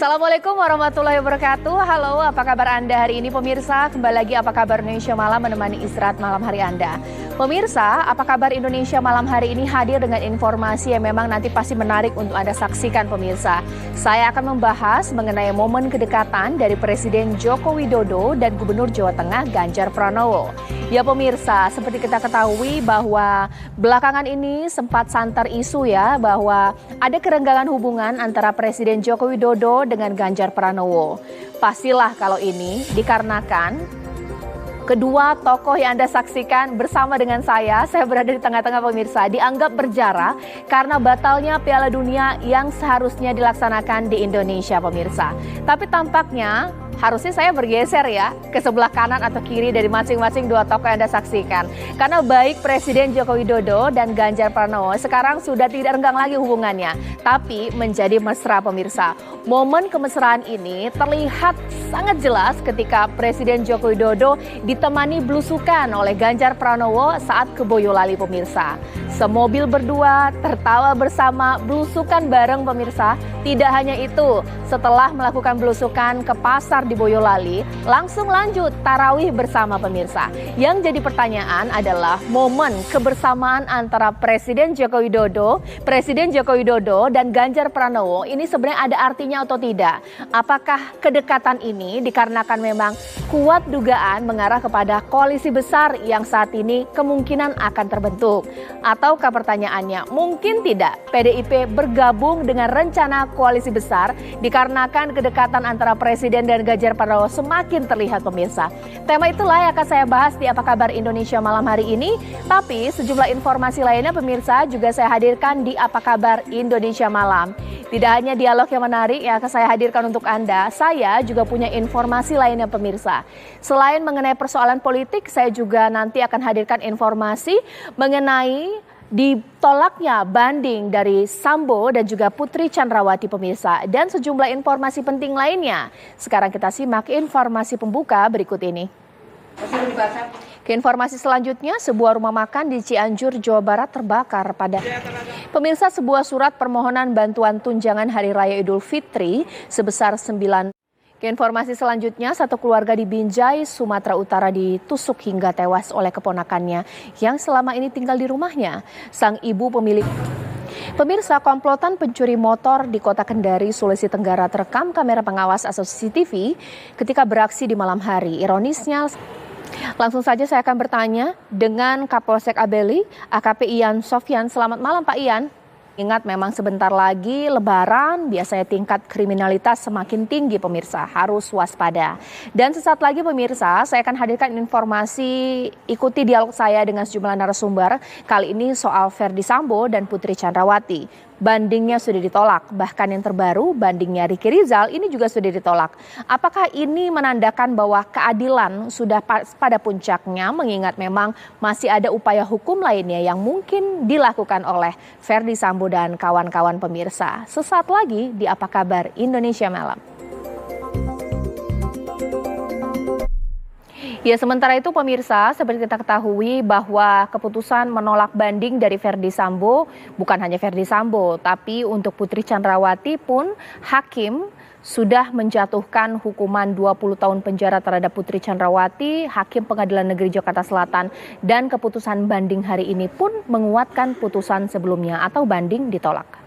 Assalamualaikum warahmatullahi wabarakatuh. Halo, apa kabar Anda hari ini pemirsa? Kembali lagi Apa Kabar Indonesia Malam menemani istirahat malam hari Anda. Pemirsa, Apa Kabar Indonesia Malam hari ini hadir dengan informasi yang memang nanti pasti menarik untuk Anda saksikan pemirsa. Saya akan membahas mengenai momen kedekatan dari Presiden Joko Widodo dan Gubernur Jawa Tengah Ganjar Pranowo. Ya pemirsa, seperti kita ketahui bahwa belakangan ini sempat santer isu ya bahwa ada kerenggangan hubungan antara Presiden Joko Widodo dengan Ganjar Pranowo. Pastilah kalau ini dikarenakan kedua tokoh yang Anda saksikan bersama dengan saya berada di tengah-tengah pemirsa, dianggap berjarak karena batalnya Piala Dunia yang seharusnya dilaksanakan di Indonesia pemirsa. Tapi tampaknya harusnya saya bergeser ya ke sebelah kanan atau kiri dari masing-masing dua tokoh yang Anda saksikan. Karena baik Presiden Joko Widodo dan Ganjar Pranowo sekarang sudah tidak renggang lagi hubungannya, tapi menjadi mesra pemirsa. Momen kemesraan ini terlihat sangat jelas ketika Presiden Joko Widodo ditemani belusukan oleh Ganjar Pranowo saat ke Boyolali pemirsa. Semobil berdua, tertawa bersama, belusukan bareng pemirsa. Tidak hanya itu, setelah melakukan belusukan ke pasar di Boyolali, langsung lanjut tarawih bersama pemirsa. Yang jadi pertanyaan adalah momen kebersamaan antara Presiden Joko Widodo dan Ganjar Pranowo ini sebenarnya ada artinya atau tidak? Apakah kedekatan ini dikarenakan memang kuat dugaan mengarah kepada koalisi besar yang saat ini kemungkinan akan terbentuk? Ataukah pertanyaannya mungkin tidak PDIP bergabung dengan rencana koalisi besar dikarenakan kedekatan antara Presiden dan Ganjar Pranowo semakin terlihat pemirsa. Tema itulah yang akan saya bahas di Apa Kabar Indonesia malam hari ini. Tapi sejumlah informasi lainnya pemirsa juga saya hadirkan di Apa Kabar Indonesia malam. Tidak hanya dialog yang menarik yang akan saya hadirkan untuk Anda, saya juga punya informasi lainnya pemirsa. Selain mengenai persoalan politik, saya juga nanti akan hadirkan informasi mengenai ditolaknya banding dari Sambo dan juga Putri Chandrawati pemirsa, dan sejumlah informasi penting lainnya. Sekarang kita simak informasi pembuka berikut ini. Ke informasi selanjutnya, sebuah rumah makan di Cianjur, Jawa Barat terbakar pada pemirsa. Sebuah surat permohonan bantuan tunjangan Hari Raya Idul Fitri sebesar 9. Ke informasi selanjutnya, satu keluarga di Binjai, Sumatera Utara ditusuk hingga tewas oleh keponakannya yang selama ini tinggal di rumahnya. Sang ibu pemilik pemirsa, komplotan pencuri motor di Kota Kendari, Sulawesi Tenggara terekam kamera pengawas atau CCTV ketika beraksi di malam hari. Ironisnya, langsung saja saya akan bertanya dengan Kapolsek Abeli, AKP Ian Sofyan. Selamat malam Pak Ian. Ingat memang sebentar lagi Lebaran, biasanya tingkat kriminalitas semakin tinggi pemirsa, harus waspada. Dan sesaat lagi pemirsa, saya akan hadirkan informasi, ikuti dialog saya dengan sejumlah narasumber. Kali ini soal Ferdy Sambo dan Putri Chandrawati. Bandingnya sudah ditolak, bahkan yang terbaru bandingnya Ricky Rizal ini juga sudah ditolak. Apakah ini menandakan bahwa keadilan sudah pada puncaknya, mengingat memang masih ada upaya hukum lainnya yang mungkin dilakukan oleh Ferdy Sambo dan kawan-kawan pemirsa? Sesaat lagi di Apa Kabar Indonesia Malam. Ya, sementara itu pemirsa, seperti kita ketahui bahwa keputusan menolak banding dari Ferdy Sambo, bukan hanya Ferdy Sambo, tapi untuk Putri Chandrawati pun hakim sudah menjatuhkan hukuman 20 tahun penjara terhadap Putri Chandrawati. Hakim Pengadilan Negeri Jakarta Selatan, dan keputusan banding hari ini pun menguatkan putusan sebelumnya atau banding ditolak.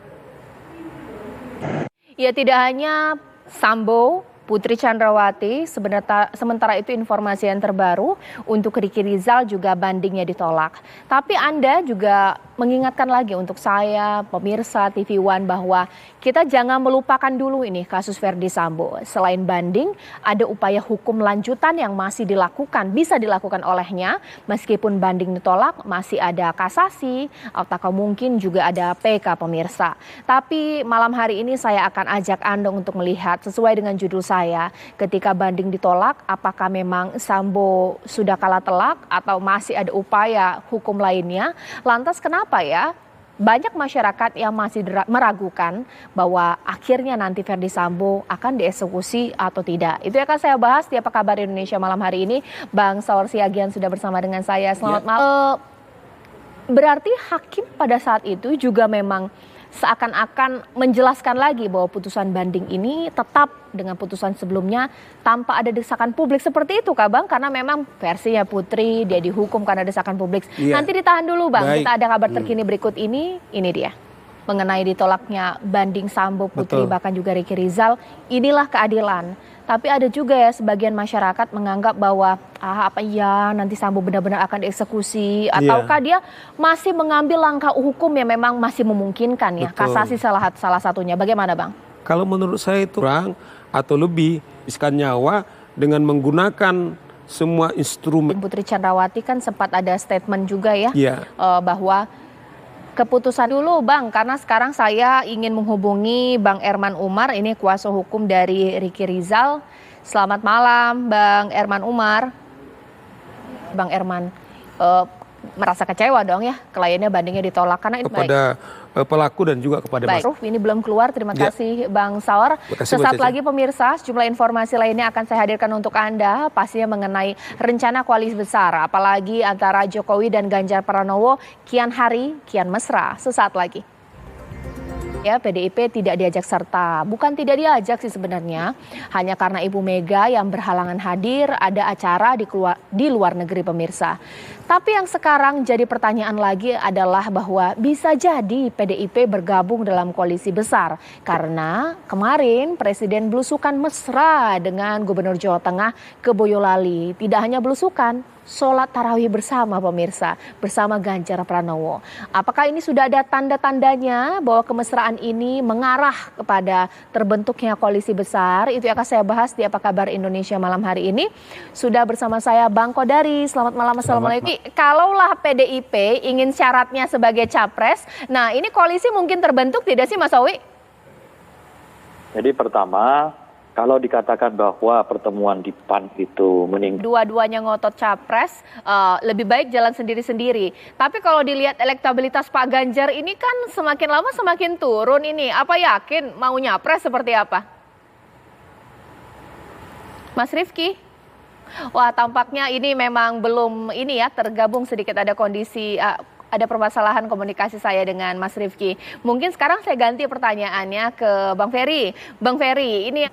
Ya, tidak hanya Sambo, Putri Chandrawati, sementara itu informasi yang terbaru untuk Ricky Rizal juga bandingnya ditolak. Tapi Anda juga mengingatkan lagi untuk saya, pemirsa TV One, bahwa kita jangan melupakan dulu ini kasus Ferdy Sambo. Selain banding, ada upaya hukum lanjutan yang masih dilakukan, bisa dilakukan olehnya. Meskipun banding ditolak, masih ada kasasi, atau mungkin juga ada PK pemirsa. Tapi malam hari ini saya akan ajak Anda untuk melihat sesuai dengan judul saya, ketika banding ditolak, apakah memang Sambo sudah kalah telak atau masih ada upaya hukum lainnya? Lantas kenapa ya banyak masyarakat yang masih meragukan bahwa akhirnya nanti Ferdy Sambo akan dieksekusi atau tidak? Itu akan saya bahas di Apa Kabar Indonesia malam hari ini. Bang Saur Siagian sudah bersama dengan saya. Selamat malam. Berarti hakim pada saat itu juga memang seakan-akan menjelaskan lagi bahwa putusan banding ini tetap dengan putusan sebelumnya tanpa ada desakan publik. Seperti itu Kak Bang? Karena memang versinya Putri dia dihukum karena desakan publik. Iya. Nanti ditahan dulu Bang, Baik. kita ada kabar terkini berikut ini dia. Mengenai ditolaknya banding Sambo, Putri, Betul. bahkan juga Ricky Rizal, inilah keadilan. Tapi ada juga ya sebagian masyarakat menganggap bahwa apa ya nanti Sambo benar-benar akan dieksekusi, ataukah dia masih mengambil langkah hukum yang memang masih memungkinkan ya, Betul. kasasi salah satunya. Bagaimana Bang? Kalau menurut saya itu kurang atau lebih habiskan nyawa dengan menggunakan semua instrumen. Putri Chandrawati kan sempat ada statement juga ya, Iya. bahwa keputusan dulu Bang, karena sekarang saya ingin menghubungi Bang Erman Umar, ini kuasa hukum dari Ricky Rizal. Selamat malam Bang Erman Umar. Bang Erman merasa kecewa dong ya, kliennya bandingnya ditolak karena ini Kepada pelaku dan juga kepada baik. Ini belum keluar, terima kasih Bang Saur. Sesaat lagi pemirsa, sejumlah informasi lainnya akan saya hadirkan untuk Anda, pastinya mengenai rencana koalisi besar, apalagi antara Jokowi dan Ganjar Pranowo, kian hari, kian mesra. Sesaat lagi. Ya, PDIP tidak diajak serta. Bukan tidak diajak sih sebenarnya, hanya karena Ibu Mega yang berhalangan hadir ada acara di luar negeri pemirsa. Tapi yang sekarang jadi pertanyaan lagi adalah bahwa bisa jadi PDIP bergabung dalam koalisi besar. Karena kemarin Presiden belusukan mesra dengan Gubernur Jawa Tengah ke Boyolali. Tidak hanya belusukan, sholat tarawih bersama pemirsa, bersama Ganjar Pranowo. Apakah ini sudah ada tanda-tandanya bahwa kemesraan ini mengarah kepada terbentuknya koalisi besar? Itu yang akan saya bahas di Apa Kabar Indonesia malam hari ini. Sudah bersama saya Bang Kodari. Selamat malam, Assalamualaikum. Kalaulah PDIP ingin syaratnya sebagai capres, nah ini koalisi mungkin terbentuk tidak sih Mas Owi? Jadi pertama, kalau dikatakan bahwa pertemuan di PAN itu meningkat. Dua-duanya ngotot capres, lebih baik jalan sendiri-sendiri. Tapi kalau dilihat elektabilitas Pak Ganjar ini kan semakin lama semakin turun ini. Apa yakin mau nyapres seperti apa? Mas Rifki? Wah, tampaknya ini memang belum ini ya, tergabung sedikit ada kondisi, ada permasalahan komunikasi saya dengan Mas Rifki. Mungkin sekarang saya ganti pertanyaannya ke Bang Ferry. Bang Ferry, ini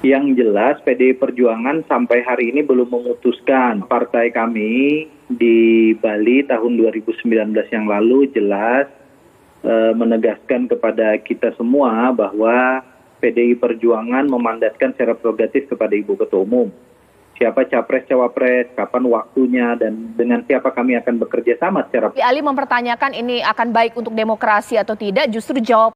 yang jelas PDI Perjuangan sampai hari ini belum memutuskan. Partai kami di Bali tahun 2019 yang lalu jelas menegaskan kepada kita semua bahwa PDI Perjuangan memandatkan secara prerogatif kepada Ibu Ketua Umum. Siapa capres, cawapres, kapan waktunya, dan dengan siapa kami akan bekerja sama secara. Ali mempertanyakan ini akan baik untuk demokrasi atau tidak, justru jawab